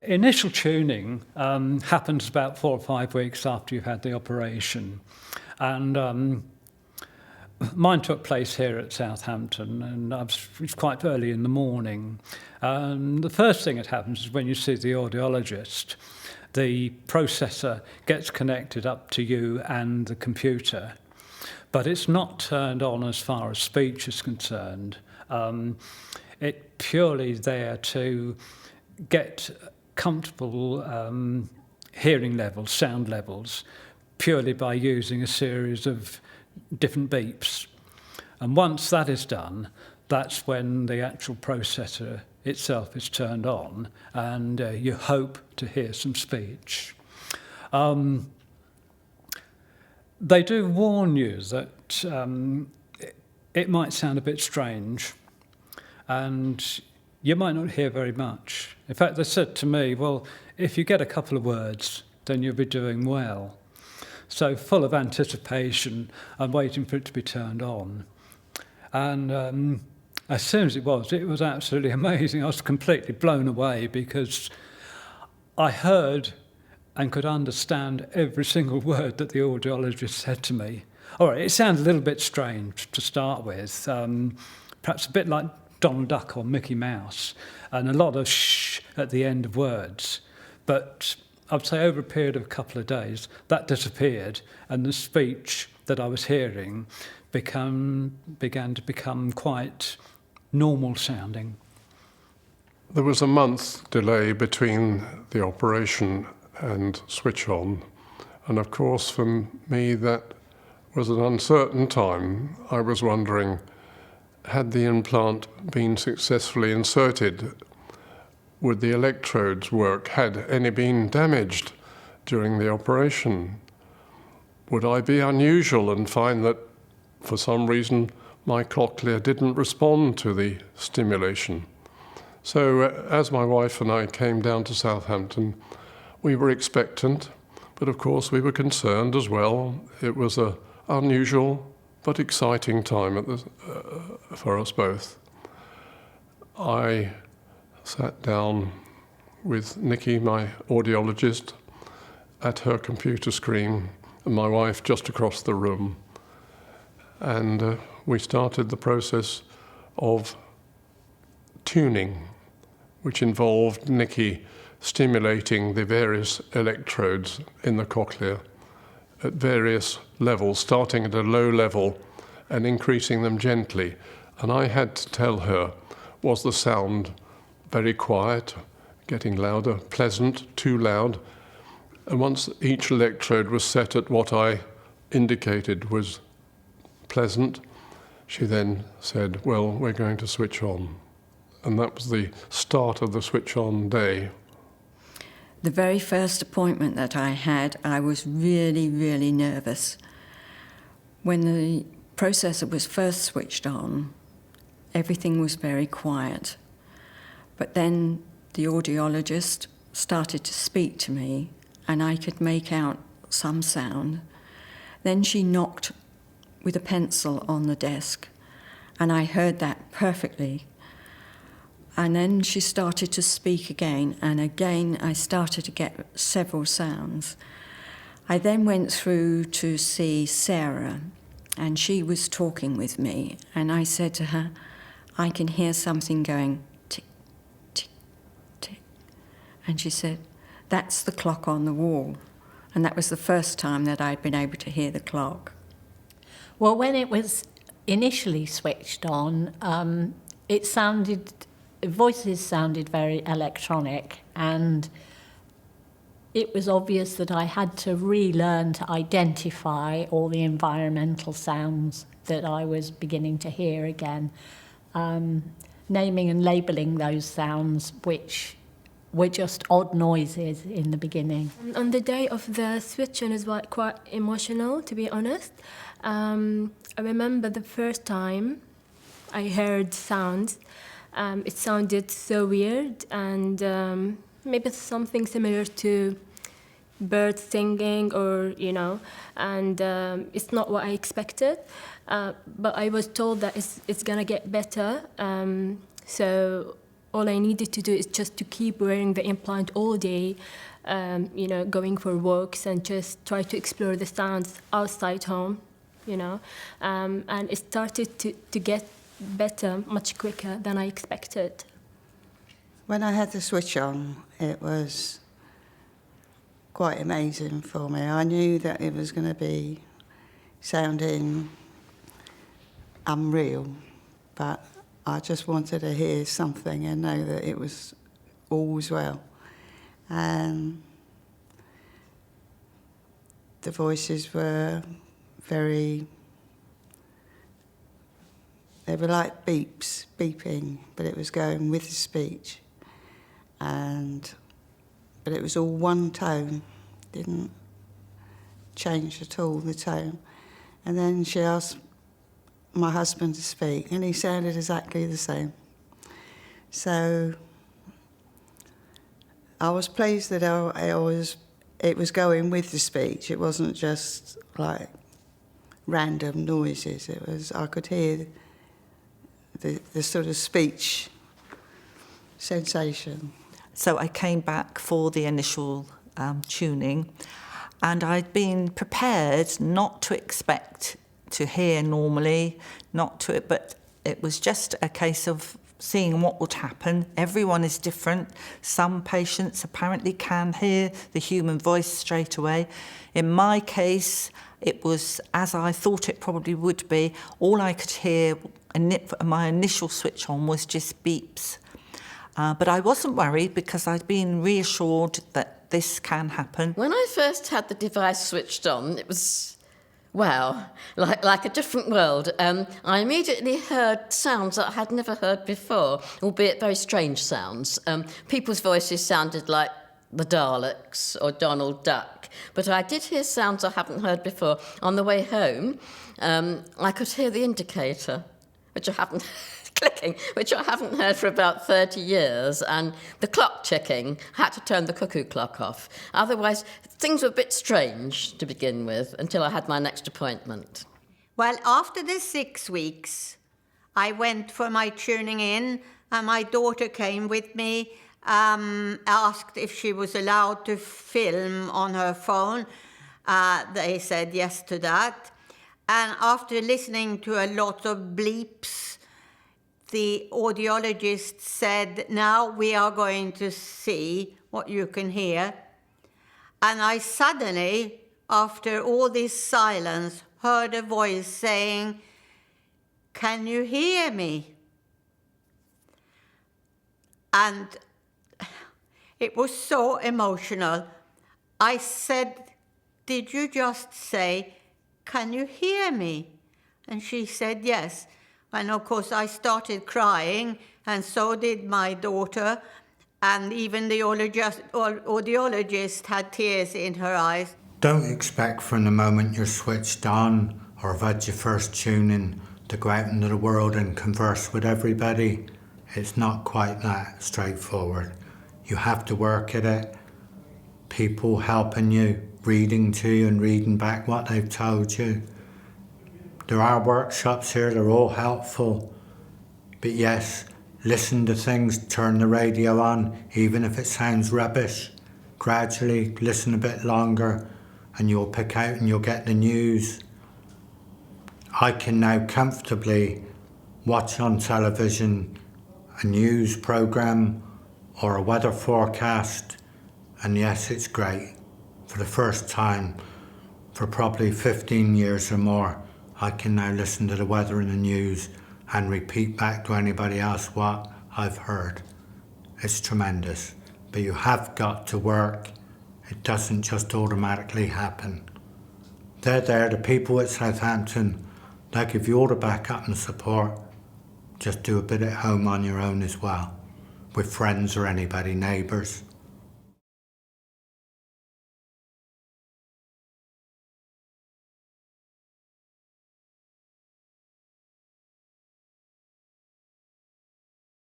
Initial tuning happens about 4 or 5 weeks after you've had the operation. And mine took place here at Southampton, and it was quite early in the morning. The first thing that happens is when you see the audiologist, the processor gets connected up to you and the computer, but it's not turned on as far as speech is concerned. It's purely there to get comfortable hearing levels, sound levels, purely by using a series of different beeps. And once that is done, that's when the actual processor itself is turned on, and you hope to hear some speech. They do warn you that it might sound a bit strange, and you might not hear very much. In fact, they said to me, well, if you get a couple of words, then you'll be doing well. So full of anticipation, I'm waiting for it to be turned on. And as soon as it was absolutely amazing. I was completely blown away because I heard and could understand every single word that the audiologist said to me. All right, it sounded a little bit strange to start with, perhaps a bit like Donald Duck or Mickey Mouse, and a lot of shh at the end of words. But I'd say over a period of a couple of days, that disappeared, and the speech that I was hearing began to become quite normal sounding. There was a month delay between the operation and switch on, and of course for me that was an uncertain time. I was wondering, had the implant been successfully inserted? Would the electrodes work? Had any been damaged during the operation? Would I be unusual and find that for some reason my cochlea didn't respond to the stimulation? So as my wife and I came down to Southampton, we were expectant, but of course we were concerned as well. It was an unusual but exciting time for us both. I sat down with Nikki, my audiologist, at her computer screen, and my wife just across the room. And we started the process of tuning, which involved Nikki stimulating the various electrodes in the cochlea at various levels, starting at a low level and increasing them gently. And I had to tell her, was the sound very quiet, getting louder, pleasant, too loud? And once each electrode was set at what I indicated was pleasant, she then said, well, we're going to switch on. And that was the start of the switch on day. The very first appointment that I had, I was really, really nervous. When the processor was first switched on, everything was very quiet. But then the audiologist started to speak to me, and I could make out some sound. Then she knocked with a pencil on the desk, and I heard that perfectly. And then she started to speak again, and again I started to get several sounds. I then went through to see Sarah, and she was talking with me, and I said to her, I can hear something going tick, tick, tick. And she said, that's the clock on the wall. And that was the first time that I'd been able to hear the clock. Well, when it was initially switched on, voices sounded very electronic, and it was obvious that I had to relearn to identify all the environmental sounds that I was beginning to hear again, naming and labelling those sounds, which were just odd noises in the beginning. On the day of the switch-on is quite emotional, to be honest. I remember the first time I heard sounds. It sounded so weird, and maybe something similar to birds singing, or and it's not what I expected. But I was told that it's gonna get better. So all I needed to do is just to keep wearing the implant all day, going for walks and just try to explore the sounds outside home, and it started to get better much quicker than I expected. When I had the switch on, it was quite amazing for me. I knew that it was going to be sounding unreal, but I just wanted to hear something and know that it was all's well. And the voices were they were like beeping, but it was going with the speech. But it was all one tone, didn't change at all, the tone. And then she asked my husband to speak, and he sounded exactly the same. So I was pleased that it was going with the speech. It wasn't just like random noises. I could hear the sort of speech sensation. So I came back for the initial tuning, and I'd been prepared not to expect to hear normally, but it was just a case of seeing what would happen. Everyone is different. Some patients apparently can hear the human voice straight away. In my case, it was as I thought it probably would be. All I could hear, my initial switch on, was just beeps. But I wasn't worried because I'd been reassured that this can happen. When I first had the device switched on, it was, wow, like a different world. I immediately heard sounds that I had never heard before, albeit very strange sounds. People's voices sounded like the Daleks or Donald Duck, but I did hear sounds I haven't heard before. On the way home, I could hear the indicator, which I haven't clicking, which I haven't heard for about 30 years, and the clock ticking. I had to turn the cuckoo clock off. Otherwise, things were a bit strange to begin with until I had my next appointment. Well, after the 6 weeks, I went for my tuning in, and my daughter came with me, asked if she was allowed to film on her phone. They said yes to that. And after listening to a lot of bleeps, the audiologist said, now we are going to see what you can hear. And I suddenly, after all this silence, heard a voice saying, can you hear me? And it was so emotional. I said, did you just say, can you hear me? And she said, yes. And of course, I started crying, and so did my daughter, and even the audiologist had tears in her eyes. Don't expect from the moment you're switched on or have had your first tuning to go out into the world and converse with everybody. It's not quite that straightforward. You have to work at it. People helping you, reading to you and reading back what they've told you. There are workshops here, they're all helpful. But yes, listen to things, turn the radio on, even if it sounds rubbish. Gradually, listen a bit longer, and you'll pick out and you'll get the news. I can now comfortably watch on television a news programme or a weather forecast, and yes, it's great. For the first time, for probably 15 years or more, I can now listen to the weather and the news and repeat back to anybody else what I've heard. It's tremendous, but you have got to work. It doesn't just automatically happen. They're there, the people at Southampton, they'll give you all the backup and support. Just do a bit at home on your own as well, with friends or anybody, neighbours.